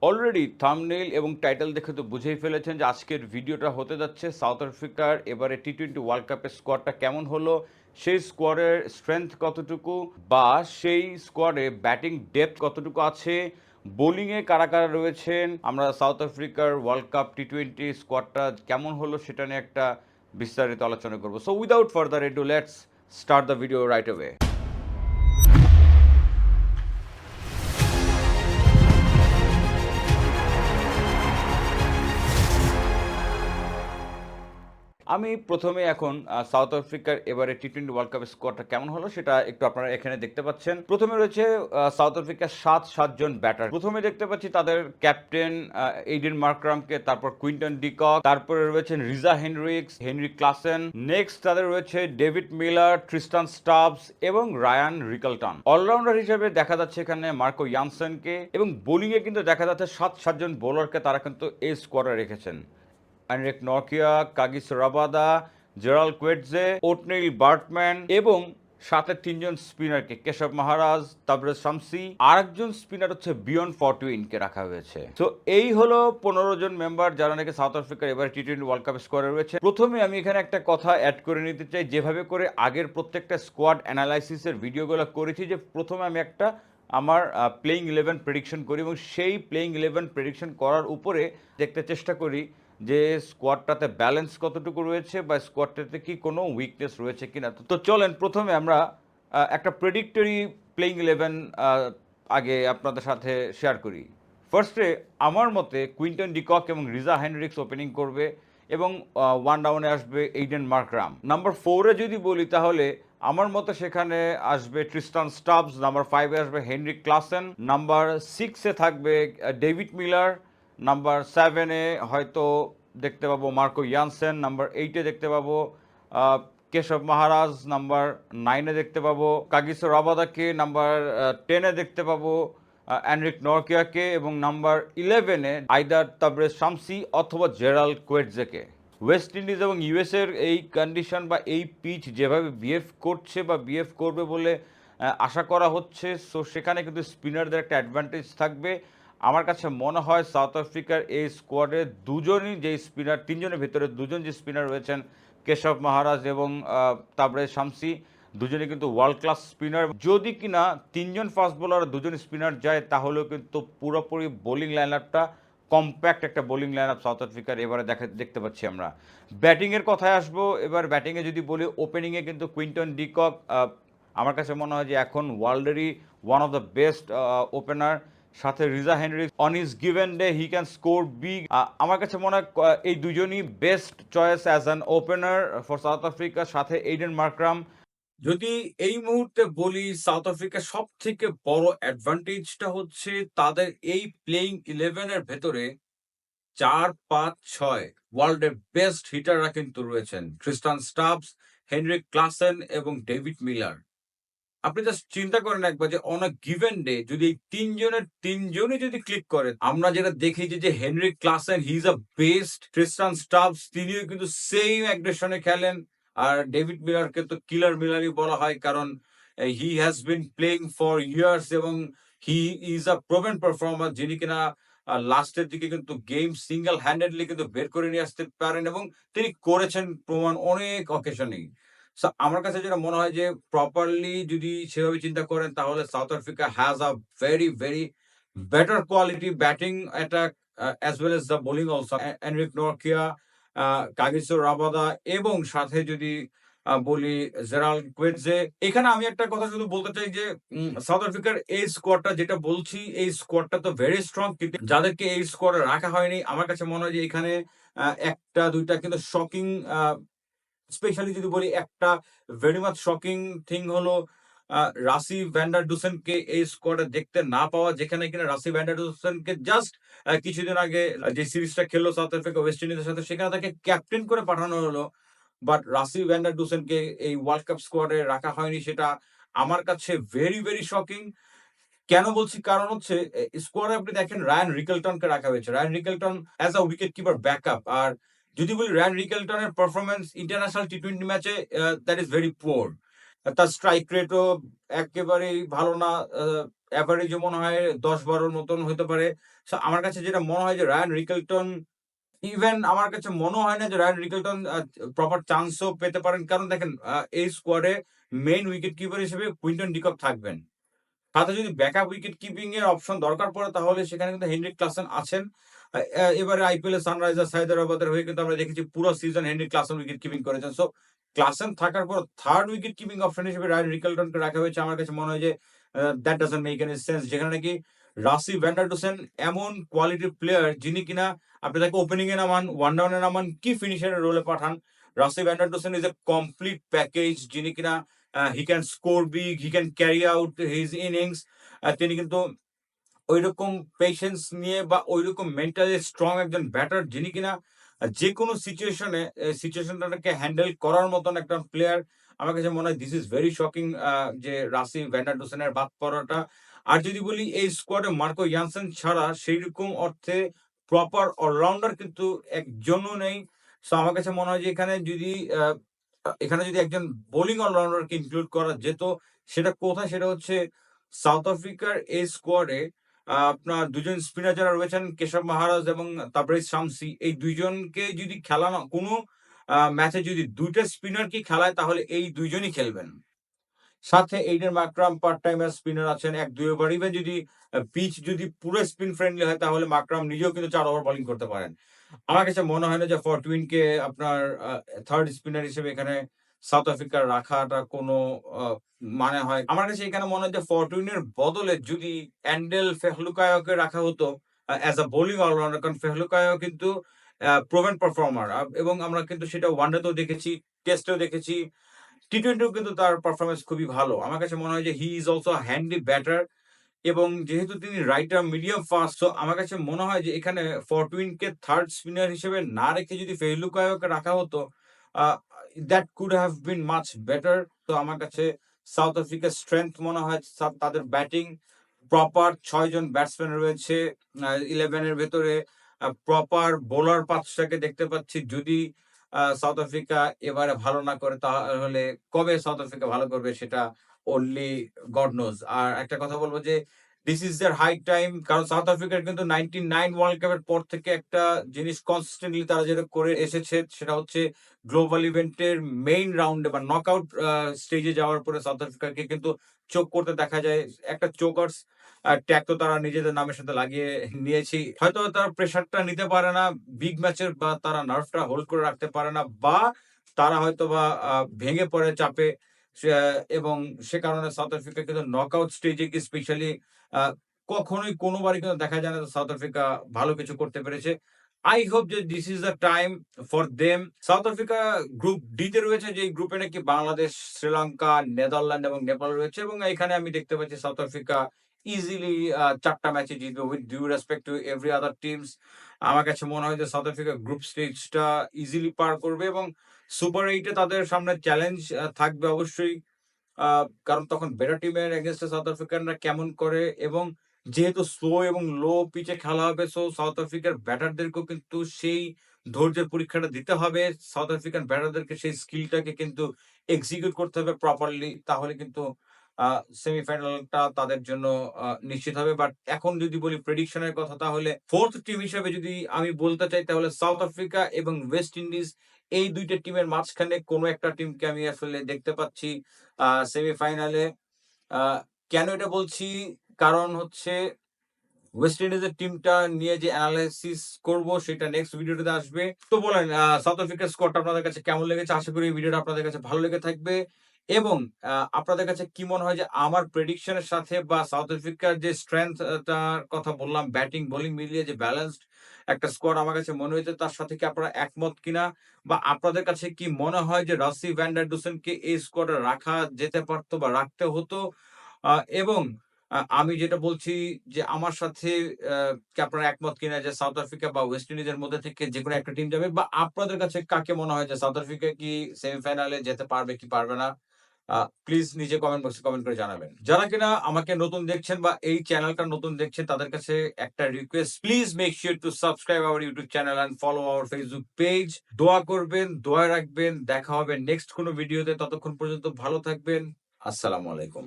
Already thumbnail এবং title দেখে তো বুঝেই ফেলেছেন যে আজকের ভিডিওটা হতে যাচ্ছে সাউথ আফ্রিকার এবারে টি-20 ওয়ার্ল্ড কাপের স্কোয়াডটা কেমন হলো, সেই স্কোয়াডের স্ট্রেংথ কতটুকু, বা সেই স্কোয়াডে ব্যাটিং ডেপথ কতটুকু আছে, বোলিংয়ে কারা কারা রয়েছেন, আমরা সাউথ আফ্রিকার ওয়ার্ল্ড কাপ টি-20 স্কোয়াডটা কেমন হলো সেটা নিয়ে একটা বিস্তারিত আলোচনা করবো। So without further edu let's start the video right away. আমি প্রথমে এখন সাউথ আফ্রিকার এবারে টি-20 ওয়ার্ল্ড কাপের স্কোয়াডটা কেমন হলো সেটা একটু আপনারা এখানে দেখতে পাচ্ছেন। প্রথমে রয়েছে সাউথ আফ্রিকার সাতজন ব্যাটার। প্রথমে দেখতে পাচ্ছি তাদের ক্যাপ্টেন এইডেন মার্করামকে, তারপর কুইন্টন ডিকক, তারপরে রয়েছেন Reeza Hendricks, Heinrich Klaasen. Next তাদের রয়েছে ডেভিড মিলার, ট্রিস্টান স্টাবস এবং রায়ান রিকলটন। অলরাউন্ডার হিসেবে দেখা যাচ্ছে এখানে মার্কো ইয়ানসেনকে, এবং বোলিংয়ে কিন্তু দেখা যাচ্ছে সাতজন বোলারকে তারা কিন্তু এই স্কোয়াডে রেখেছেন। Anrich Nortje, Kagiso Rabada, Gerald Coetzee, Ottneil Baartman এবং সাথে তিনজন স্পিনারকে, কেশব মহারাজ, তাবরেজ শামসি, আরেকজন স্পিনার হচ্ছে বিয়ন ফরটুইনকে রাখা হয়েছে। তো এই হলো 15 জন মেম্বার যারা নাকি সাউথ আফ্রিকার এবার টি-20 ওয়ার্ল্ড কাপ স্কোয়াডে রয়েছে। প্রথমে আমি এখানে একটা কথা অ্যাড করে নিতে চাই, যেভাবে করে আগের প্রত্যেকটা স্কোয়াড অ্যানালাইসিসের ভিডিওগুলো করেছি, যে প্রথমে আমি একটা আমার প্লেইং 11 প্রেডিকশন করি এবং সেই প্লেইং 11 প্রেডিকশন করার উপরে দেখতে চেষ্টা করি যে স্কোয়াডটাতে ব্যালেন্স কতটুকু রয়েছে বা স্কোয়াডটাতে কি কোনো উইকনেস রয়েছে কিনা। তো চলেন প্রথমে আমরা একটা প্রেডিক্টরি প্লেইং 11 আগে আপনাদের সাথে শেয়ার করি। ফার্স্টে আমার মতে কুইন্টন ডিকক এবং রিজা হেনরিক্স ওপেনিং করবে এবং ওয়ান ডাউনে আসবে এইডেন মার্করাম। নাম্বার 4-এ যদি বলি তাহলে আমার মতে সেখানে আসবে ট্রিস্টান স্টাবস, নাম্বার 5-এ আসবে হেনরি ক্লাসেন, নাম্বার 6-এ থাকবে ডেভিড মিলার, নাম্বার 7-এ হয়তো দেখতে পাবো মার্কো ইয়ানসেন, নাম্বার 8-এ দেখতে পাবো কেশব মহারাজ, নাম্বার 9-এ দেখতে পাবো কাগিসো রাবাদাকে, নাম্বার 10-এ দেখতে পাবো অ্যান্ড্রিক নরকিয়াকে, এবং নাম্বার 11-এ আইদার তাবরেজ শামসি অথবা জেরাল্ড কোয়েটজেকে। ওয়েস্ট ইন্ডিজ এবং ইউএসের এই কন্ডিশন বা এই পিচ যেভাবে বিহেভ করছে বা বিহেভ করবে বলে আশা করা হচ্ছে, সো সেখানে কিন্তু স্পিনারদের একটা অ্যাডভান্টেজ থাকবে। আমার কাছে মনে হয় সাউথ আফ্রিকার এই স্কোয়াডে দুজনই যে স্পিনার, তিনজনের ভিতরে দুজন যে স্পিনার রয়েছেন, কেশব মহারাজ এবং তাবরেজ শামসি, দুজনে কিন্তু ওয়ার্ল্ড ক্লাস স্পিনার। যদি কিনা তিনজন ফাস্ট বোলার দুজন স্পিনার যায় তাহলেও কিন্তু পুরোপুরি বোলিং লাইন আপটা কম্প্যাক্ট একটা বোলিং লাইন আপ সাউথ আফ্রিকার এবারে দেখতে পাচ্ছি আমরা। ব্যাটিংয়ের কথায় আসবো, এবার ব্যাটিংয়ে যদি বলি, ওপেনিংয়ে কিন্তু কুইন্টন ডিকক আমার কাছে মনে হয় যে এখন ওয়ার্ল্ডেরই one of the best opener. সাথে Reeza Hendricks, on his given day he can score big. আমার কাছে মনে হয় এই দুজনই best choice as an opener for South Africa, সাথে এইডেন মার্করাম। যদি এই মুহূর্তে বলি সাউথ আফ্রিকার সব থেকে বড় অ্যাডভান্টেজটা হচ্ছে তাদের এই প্লেইং 11 এর ভেতরে 4, 5, 6 ওয়ার্ল্ডের বেস্ট হিটাররা কিন্তু রয়েছেন, ট্রিস্টান স্টাবস, হেনরিক ক্লাসেন এবং ডেভিড মিলার। আপনি জাস্ট চিন্তা করেন একবার যে অন আ গিভেন ডে যদি এই তিনজনের তিনজনই যদি ক্লিক করে, আমরা যেটা দেখি যে Heinrich Klaasen he is a best, Tristan Stubbs তিনিও কিন্তু সেম অ্যাগ্রেশনে খেলেন, আর ডেভিড মিলারকে তো কিলার মিলারই বলা হয়, কারণ he has been playing for years এবং he is a proven performer, যিনি কিনা লাস্টের দিকে কিন্তু গেম সিঙ্গেল হ্যান্ডেডলি কিন্তু বের করে নিয়ে আসতে পারেন এবং তিনি করেছেন প্রমাণ অনেক অকেশনেই। সো আমার কাছে যেটা মনে হয় যে প্রপারলি যদি সেভাবে চিন্তা করেন তাহলে South Africa has a very better quality batting attack as well as the bowling also. Anrich Nortje, Kagiso Rabada এবং সাথে যদি বলি জেরাল্ড কোয়েটজে। এখানে আমি একটা কথা শুধু বলতে চাই যে সাউথ আফ্রিকার এই স্কোয়াডটা যেটা বলছি, এই স্কোয়াডটা তো ভেরি স্ট্রং, কিন্তু যাদেরকে এই স্কোয়াডে রাখা হয়নি আমার কাছে মনে হয় যে এখানে একটা দুইটা কিন্তু শকিং, স্পেশালি যদি বলি একটা ভেরি মাচ শকিং থিং হলো রাসি ভ্যান্ডার ডুসেনকে এই স্কোয়াডে দেখতে না পাওয়া, যেখানে কিনা রাসি ভ্যান্ডার ডুসেনকে জাস্ট কিছুদিন আগে যে সিরিজটা খেললো সাউথ আফ্রিকা ওয়েস্ট ইন্ডিজের সাথে, সেখানে তাকে ক্যাপ্টেন করে পাঠানো হলো, বাট রাসি ভ্যান্ডার ডুসেনকে এই ওয়ার্ল্ড কাপ স্কোয়াডে রাখা হয়নি। সেটা আমার কাছে ভেরি শকিং। কেন বলছি, কারণ হচ্ছে স্কোয়াডে আপনি দেখেন রায়ান রিকেলটনকে রাখা হয়েছে, Ryan Rickelton as a wicket keeper backup. আর যদি বলি রায়ান রিকেলটনের পারফরমেন্স ইন্টারন্যাশনাল টি-20 ম্যাচে, দ্যাট ইজ ভেরি পুয়ার। তার স্ট্রাইক রেটও একেবারেই ভালো না, এভারেজে মনে হয় ১০-১২ র মতন হইতে পারে। সো আমার কাছে যেটা মনে হয় যে রায়ান রিকেলটন, ইভেন আমার কাছে মনে হয় না যে রায়ান রিকেলটন প্রপার চান্সও পেতে পারেন। কারণ দেখেন এই স্কোয়াডে মেইন উইকেট কিপার হিসেবে কুইন্টন ডি কক থাকবেন। সাথে যদি ব্যাকআপ উইকেট কিপিং এর অপশন দরকার পড়ে তাহলে সেখানে কিন্তু হেনরিক ক্লাসেন আছেন। এবারে আইপিএলে সানরাইজার্স হায়দ্রাবাদের হয়ে কিন্তু আমরা দেখেছি পুরো season Heinrich Klaasen wicket keeping করেছেন। সো ক্লাসেন থাকার পর থার্ড উইকেট কিপিং অপশন হিসেবে রায়ান রিকেলটনকে রাখা হয়েছে। আমার কাছে মনে হয় যে that doesn't make any sense. যেখানে নাকি রাসি ভ্যান্ডারডুসেন এমন কোয়ালিটির প্লেয়ার যিনি কিনা আপনি তাকে ওপেনিং এ নামান, ওয়ান ডাউন এ নামান, কি ফিনিশার এর রোলে পাঠান। রাসি ভ্যান্ডারডুসেন ইস এ কমপ্লিট প্যাকেজ যিনি কিনা হি can score big, he can carry out his innings. তিনি কিন্তু ঐরকম পেশেন্স নিয়ে বা ঐরকম মেন্টালি স্ট্রং একজন ব্যাটার যিনি কিনা যেকোনো সিচুয়েশনে সিচুয়েশনটাকে হ্যান্ডেল করার মতন একটা প্লেয়ার। আমার কাছে মনে হয় দিস ইজ ভেরি শকিং যে রাসি ভ্যান্ডারডুসেনের বাদ পড়াটা। আর যদি বলি এই স্কোয়াডে মার্কো ইয়ানসেন ছাড়া সেইরকম অর্থে প্রপার অলরাউন্ডার কিন্তু একজনও নেই। সো আমার কাছে মনে হয় যে আ এখানে যদি একজন বোলিং অলরাউন্ডারকে ইনক্লুড করা যেত, সেটা কোথায়? সেটা হচ্ছে সাউথ আফ্রিকার এই স্কোয়াডে আপনার ২ জন স্পিনার যারা রয়েছেন কেশব মাহারাজ এবং তাবরেজ শামসি, এই ২ জনকে যদি খেলানো কোনো ম্যাচে যদি ২ টা স্পিনারকে খেলায় তাহলে এই ২ জনই খেলবেন। সাথে Aiden Markram part timer spinner আছেন ১-২ ওভার। ইভেন যদি পিচ যদি পুরো স্পিন ফ্রেন্ডলি হয় তাহলে মাকরাম নিজেও কিন্তু ৪ ওভার বোলিং করতে পারেন। আমার কাছে মনে হয় না যে ফরটুইনকে আপনার থার্ড স্পিনার হিসেবে এখানে সাউথ আফ্রিকার রাখাটা কোনো আ মানে হয়। আমার কাছে এখানে মনে হয় যে ফরটুইনের বদলে যদি অ্যান্ডেল ফেহলুকায়োকে রাখা হতো অ্যাজ আ বোলিং অলরাউন্ডার, কারণ ফেহলুকায়ো কিন্তু প্রুভেন পারফর্মার এবং আমরা কিন্তু সেটা ওয়ানডেতেও দেখেছি, টেস্টেও দেখেছি। টি-টোয়েন্টিও কিন্তু তার পারফরম্যান্স খুবই ভালো। আমার কাছে মনে হয় যে হি ইস অলসো হ্যান্ডি ব্যাটার এবং যেহেতু তিনি right arm medium fast, so আমার কাছে মনে হয় যে এখানে ফরটুইনকে থার্ড স্পিনার হিসেবে না রেখে যদি ফেলুকায়োকে রাখা হতো, uh that could have been much better. তো আমার কাছে সাউথ আফ্রিকার স্ট্রেংথ মনে হয় তাদের ব্যাটিং প্রপার ৬ জন ব্যাটসম্যান রয়েছে 11 এর ভেতরে প্রপার বোলার পাঁচটাকে দেখতে পাচ্ছি। যদি সাউথ আফ্রিকা এবারে ভালো না করে তাহলে কবে সাউথ আফ্রিকা ভালো করবে সেটা only God knows। আর একটা কথা বলব যে this is their high time, কারণ সাউথ আফ্রিকার কিন্তু 99 ওয়ার্ল্ড কাপের পর থেকে একটা জিনিস কনসিস্টেন্টলি তারা যেটা করে এসেছে সেটা হচ্ছে গ্লোবাল ইভেন্টের মেইন রাউন্ডে বা নকআউট স্টেজে যাওয়ার পরে সাউথ আফ্রিকাকে কিন্তু চোক করতে দেখা যায়। একটা চোকার্স ট্যাগ তো তারা নিজেদের নামের সাথে লাগিয়ে নিয়েছেই। হয়তো তারা প্রেশারটা নিতে পারে না বিগ ম্যাচের, বা তারা নার্ভটা হোল্ড করে রাখতে পারে না, বা তারা হয়তোবা ভেঙে পড়ে চাপে। সে এবং সে কারণে সাউথ আফ্রিকা কিন্তু নকআউট স্টেজে গিয়ে স্পেশালি আ কখনোই কোনোবারই কিন্তু দেখা যায় না যে সাউথ আফ্রিকা ভালো কিছু করতে পেরেছে। I hope যে this is the time for them। South Africa group D তে রয়েছে, যেই গ্রুপে নাকি বাংলাদেশ, শ্রীলঙ্কা, নেদারল্যান্ড এবং নেপাল রয়েছে, এবং এখানে আমি দেখতে পাচ্ছি সাউথ আফ্রিকা ইজিলি ৪ টা ম্যাচে জিতবে with due respect to every other teams. আমার কাছে মনে হয় যে সাউথ আফ্রিকা গ্রুপ স্টেজটা ইজিলি পার করবে এবং সুপার 8 এ তাদের সামনে চ্যালেঞ্জ থাকবে অবশ্যই। আ কারণ তখন বেটার টিমের এগেইনস্ট এ সাউথ আফ্রিকানরা কেমন করে, এবং যেহেতু স্লো এবং লো পিচে খেলা হবে, সো সাউথ আফ্রিকার ব্যাটারদেরকেও কিন্তু সেই ধৈর্যের পরীক্ষাটা দিতে হবে। সাউথ আফ্রিকান ব্যাটারদেরকে সেই স্কিলটাকে কিন্তু এক্সিকিউট করতে হবে প্রপারলি। তাহলে কিন্তু আ সেমিফাইনালটা তাদের জন্য নিশ্চিত হবে। বাট এখন যদি বলি প্রেডিকশন এর কথা, তাহলে 4th টিম হিসেবে যদি আমি বলতে চাই তাহলে সাউথ আফ্রিকা এবং ওয়েস্ট ইন্ডিজ, এই ২ টা টিমের মাঝখানে কোন একটা টিমকে আমি আসলে দেখতে পাচ্ছি সেমিফাইনালে। আ কেন এটা বলছি? কারণ হচ্ছে ওয়েস্ট ইন্ডিজের টিমটা নিয়ে যে এনালাইসিস করব সেটা নেক্সট ভিডিওতে আসবে। তো বলেন সাউথ আফ্রিকার স্কোরটা আপনাদের কাছে কেমন লেগেছে? আশা করি এই ভিডিওটা আপনাদের কাছে ভালো লেগে থাকবে। এবং আপনাদের কাছে কি মনে হয় যে আমার প্রেডিকশন এর সাথে বা সাউথ আফ্রিকার যে স্ট্রেংথ টার কথা বললাম, ব্যাটিং বোলিং মিলিয়ে যে ব্যালেন্সড একটা স্কোয়াড আমার কাছে মনে হয়েছে, তার সাথে কি আপনারা একমত কিনা? বা আপনাদের কাছে কি মনে হয় যে রাসি ভ্যান ডার ডুসেনকে এই স্কোয়াডে রাখা যেতে পারত বা রাখতে হতো? এবং আমি যেটা বলছি যে আমার সাথে কি আপনারা একমত কিনা যে সাউথ আফ্রিকা বা ওয়েস্ট ইন্ডিজের মধ্যে থেকে যেকোনো একটা টিম যাবে? বা আপনাদের কাছে কাকে মনে হয় যে সাউথ আফ্রিকা কি সেমিফাইনালে যেতে পারবে কি পারবে না? প্লিজ নিচে কমেন্ট বক্সে কমেন্ট করে জানাবেন। যারা কিনা আমাকে নতুন দেখছেন বা এই চ্যানেলটা নতুন দেখছেন তাদের কাছে একটা request, please make sure to subscribe our YouTube channel and follow our Facebook page. দোয়া করবেন, দোয়ায় রাখবেন। দেখা হবে নেক্সট কোনো ভিডিওতে। ততক্ষণ পর্যন্ত ভালো থাকবেন। আসসালামু আলাইকুম।